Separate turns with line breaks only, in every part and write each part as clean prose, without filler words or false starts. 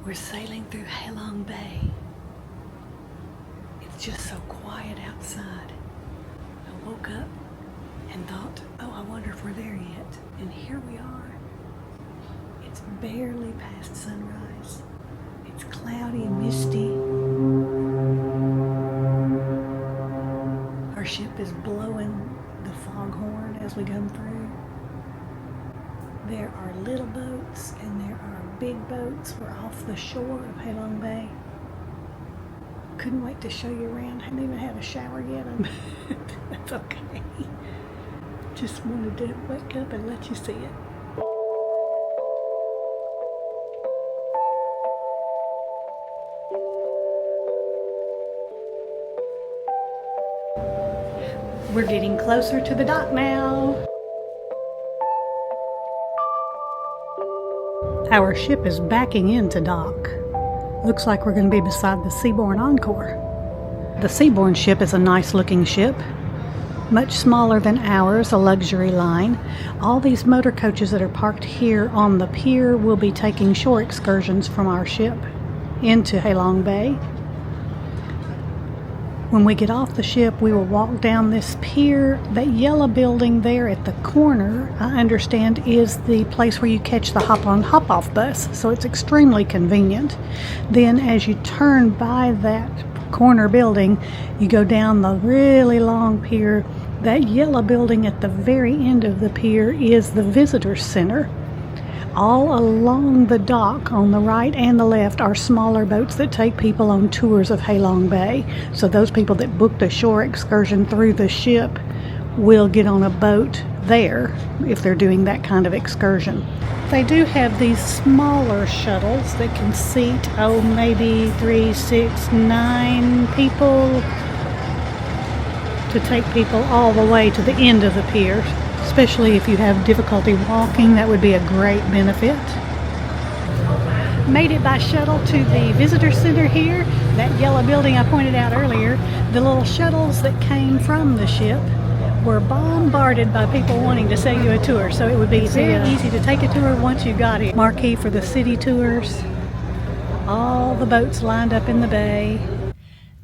We're sailing through Halong Bay. It's just so quiet outside. I woke up and thought, oh, I wonder if we're there yet. And here we are. It's barely past sunrise. It's cloudy and misty. Our ship is blowing the foghorn as we come through. There are little boats and there are big boats. We're off the shore of Halong Bay. Couldn't wait to show you around. Haven't even had a shower yet. That's okay. Just wanted to wake up and let you see it. We're getting closer to the dock now. Our ship is backing into dock. Looks like we're going to be beside the Seabourn Encore. The Seabourn ship is a nice looking ship, much smaller than ours, a luxury line. All these motor coaches that are parked here on the pier will be taking shore excursions from our ship into Halong Bay. When we get off the ship, we will walk down this pier. That yellow building there at the corner, I understand, is the place where you catch the hop-on, hop-off bus, so it's extremely convenient. Then as you turn by that corner building, you go down the really long pier. That yellow building at the very end of the pier is the visitor center. All along the dock on the right and the left are smaller boats that take people on tours of Halong Bay. So those people that booked a shore excursion through the ship will get on a boat there if they're doing that kind of excursion. They do have these smaller shuttles that can seat, maybe 3, 6, 9 people to take people all the way to the end of the pier. Especially if you have difficulty walking, that would be a great benefit. Made it by shuttle to the visitor center here. That yellow building I pointed out earlier, the little shuttles that came from the ship were bombarded by people wanting to sell you a tour. So it would be very easy to take a tour once you got it. Marquee for the city tours. All the boats lined up in the bay.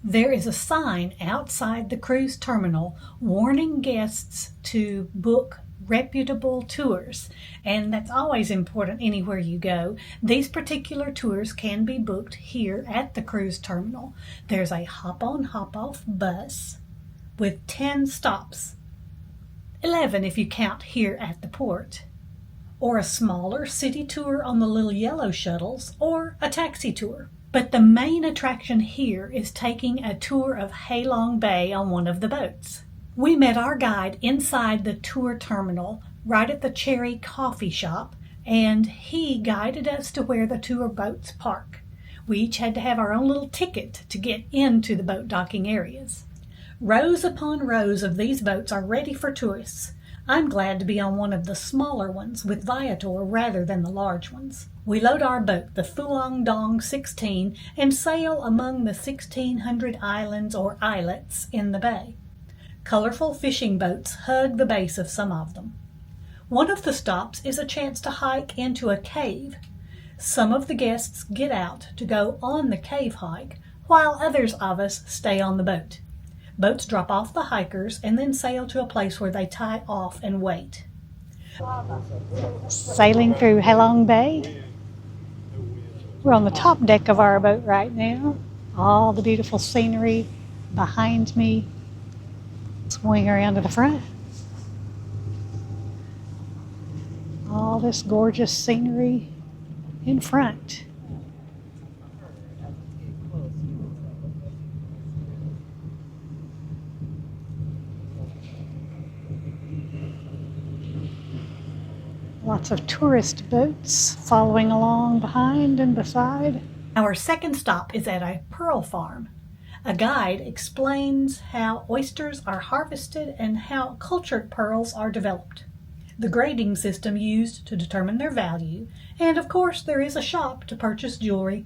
There is a sign outside the cruise terminal warning guests to book reputable tours, and that's always important anywhere you go. These particular tours can be booked here at the cruise terminal. There's a hop-on, hop-off bus with 10 stops, 11 if you count here at the port, or a smaller city tour on the little yellow shuttles, or a taxi tour. But the main attraction here is taking a tour of Halong Bay on one of the boats. We met our guide inside the tour terminal, right at the Cherry Coffee Shop, and he guided us to where the tour boats park. We each had to have our own little ticket to get into the boat docking areas. Rows upon rows of these boats are ready for tourists. I'm glad to be on one of the smaller ones with Viator rather than the large ones. We load our boat, the Phuong Dong 16, and sail among the 1,600 islands or islets in the bay. Colorful fishing boats hug the base of some of them. One of the stops is a chance to hike into a cave. Some of the guests get out to go on the cave hike, while others of us stay on the boat. Boats drop off the hikers and then sail to a place where they tie off and wait. Sailing through Halong Bay. We're on the top deck of our boat right now. All the beautiful scenery behind me. Swing around to the front. All this gorgeous scenery in front. Lots of tourist boats following along behind and beside. Our second stop is at a pearl farm. A guide explains how oysters are harvested and how cultured pearls are developed, the grading system used to determine their value, and of course there is a shop to purchase jewelry.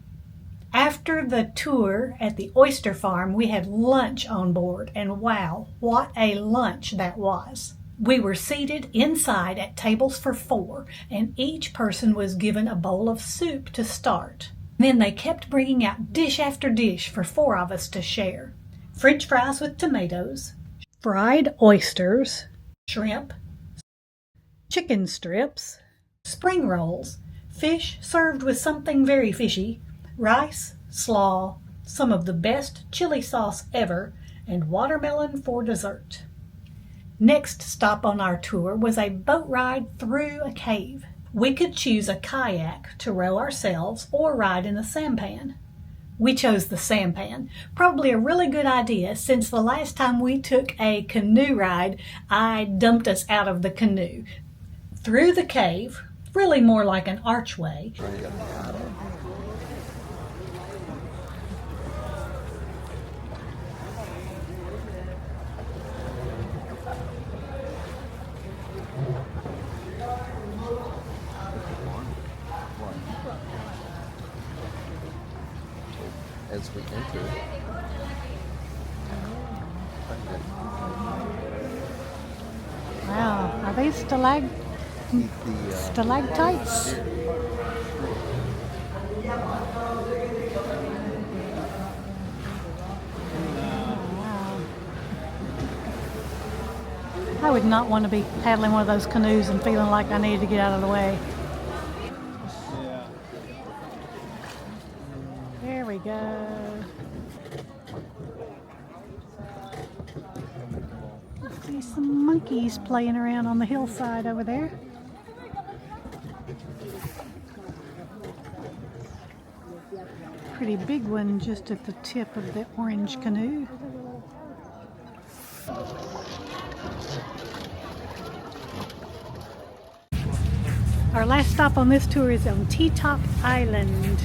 After the tour at the oyster farm, we had lunch on board, and wow, what a lunch that was. We were seated inside at tables for 4, and each person was given a bowl of soup to start. Then they kept bringing out dish after dish for 4 of us to share. French fries with tomatoes, fried oysters, shrimp, chicken strips, spring rolls, fish served with something very fishy, rice, slaw, some of the best chili sauce ever, and watermelon for dessert. Next stop on our tour was a boat ride through a cave. We could choose a kayak to row ourselves or ride in a sampan. We chose the sampan. Probably a really good idea since the last time we took a canoe ride, I dumped us out of the canoe. Through the cave, really more like an archway.
As we enter.
Wow, are they stalactites? Wow. I would not want to be paddling one of those canoes and feeling like I needed to get out of the way. There we go. I see some monkeys playing around on the hillside over there. Pretty big one just at the tip of the orange canoe. Our last stop on this tour is on Titop Island.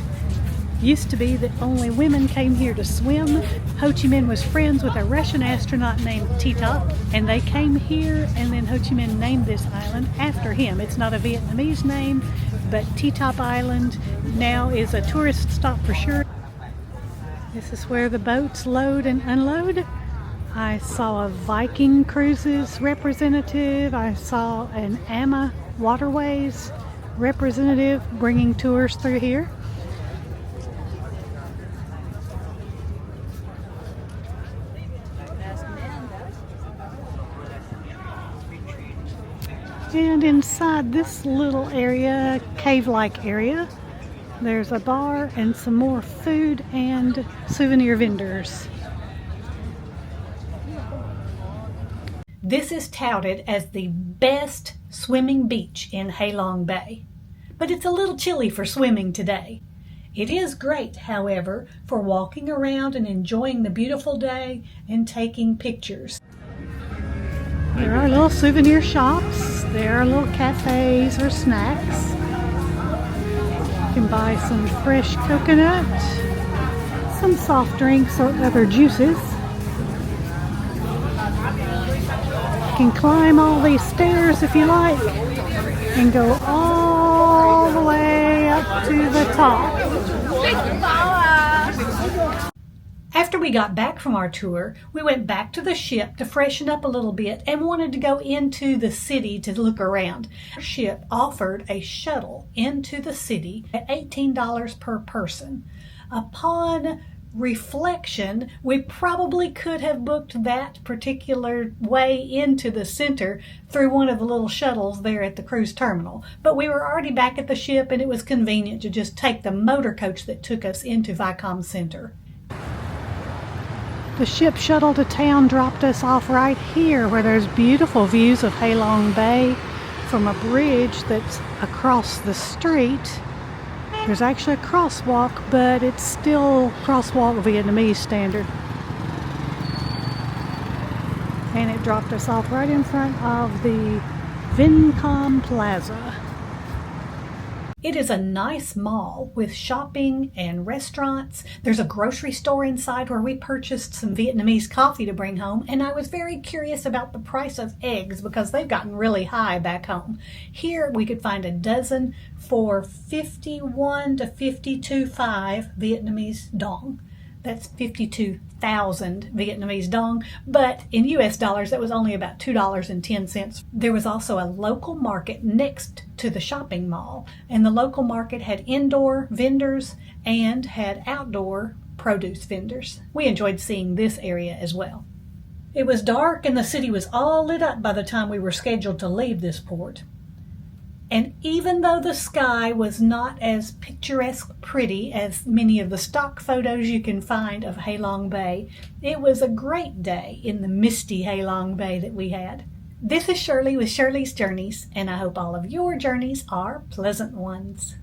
Used to be that only women came here to swim. Ho Chi Minh was friends with a Russian astronaut named Titop, and they came here, and then Ho Chi Minh named this island after him. It's not a Vietnamese name, but Titop Island now is a tourist stop for sure. This is where the boats load and unload. I saw a Viking Cruises representative. I saw an AMA Waterways representative bringing tours through here. And inside this little area, cave-like area, there's a bar and some more food and souvenir vendors. This is touted as the best swimming beach in Halong Bay, but it's a little chilly for swimming today. It is great, however, for walking around and enjoying the beautiful day and taking pictures. There are little souvenir shops. There are little cafes or snacks. You can buy some fresh coconut, some soft drinks or other juices. You can climb all these stairs if you like and go all the way up to the top. After we got back from our tour, we went back to the ship to freshen up a little bit and wanted to go into the city to look around. Our ship offered a shuttle into the city at $18 per person. Upon reflection, we probably could have booked that particular way into the center through one of the little shuttles there at the cruise terminal. But we were already back at the ship and it was convenient to just take the motor coach that took us into Vincom Center. The ship shuttle to town dropped us off right here where there's beautiful views of Ha Long Bay from a bridge that's across the street. There's actually a crosswalk, but it's still crosswalk Vietnamese standard. And it dropped us off right in front of the Vincom Plaza. It is a nice mall with shopping and restaurants. There's a grocery store inside where we purchased some Vietnamese coffee to bring home, and I was very curious about the price of eggs because they've gotten really high back home. Here we could find a dozen for 51 to 52.5 Vietnamese dong. That's 52,000 Vietnamese dong, but in US dollars that was only about $2.10. There was also a local market next to the shopping mall, and the local market had indoor vendors and had outdoor produce vendors. We enjoyed seeing this area as well. It was dark and the city was all lit up by the time we were scheduled to leave this port. And even though the sky was not as picturesque pretty as many of the stock photos you can find of Ha Long Bay, it was a great day in the misty Ha Long Bay that we had. This is Shirley with Shirley's Journeys, and I hope all of your journeys are pleasant ones.